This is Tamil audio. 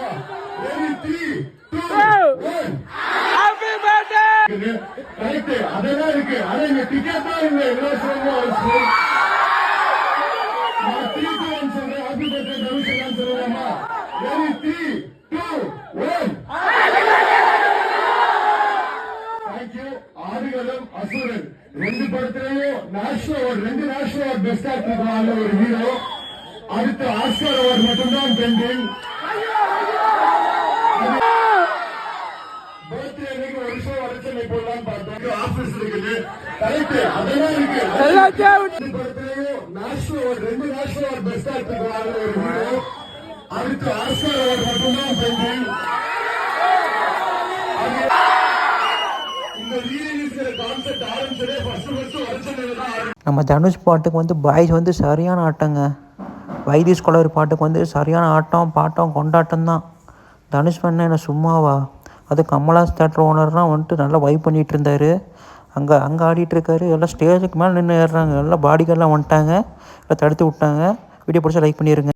Ready, 3, 2, 1. Happy birthday! Right, அதெல்லாம் இருக்கு. அத இங்க டிக்கெட் தான் இல்ல. இலவசமா இருக்கு. நான் 3 2 1 சொல்றேன். Happy birthday தனுஷ் சொல்லலாமா? Ready, 3, 2, 1. Thank you. ஆதிகளும் அசுரன் ரெண்டு படத்திலேயும் national award, 2 national award best ஆக்டருக்கு வாங்கின ஒரு ஹீரோ. அடுத்து ஆஸ்கர் அவார்ட் மட்டும்தான் பெண்டிங். பர்த்டே அன்னைக்கு ஒரு ஷோ வரைச்சனை போடலாம் பார்த்தோம். ஆபீஸ் இருக்குது. கரெக்ட், அதெல்லாம் இருக்கு. படத்திலேயும் national award, 2 national award best ஆக்டருக்கு வாங்கின ஒரு ஹீரோ. அடுத்து ஆஸ்கர் அவார்ட் மட்டும்தான் பெண்டிங். நம்ம தனுஷ் பாட்டுக்கு வந்து பாய்ஸ் வந்து சரியான ஆட்டங்க. வைத்தி ஸ்காலர் பாட்டுக்கு வந்து சரியான ஆட்டம் பாட்டம் கொண்டாட்டம் தான். தனுஷ் பண்ண என்ன சும்மாவா? அது கமலாஸ் தேட்டர் ஓனர்லாம் வந்துட்டு நல்லா வைப் பண்ணிகிட்டு இருந்தார். அங்கே ஆடிட்டு இருக்காரு. எல்லாம் ஸ்டேஜுக்கு மேலே நின்று ஏறுறாங்க. எல்லாம் பாடிகள்லாம் வந்துட்டாங்க. எல்லாம் தடுத்து விட்டாங்க. வீடியோ பிடிச்சா லைக் பண்ணிடுங்க.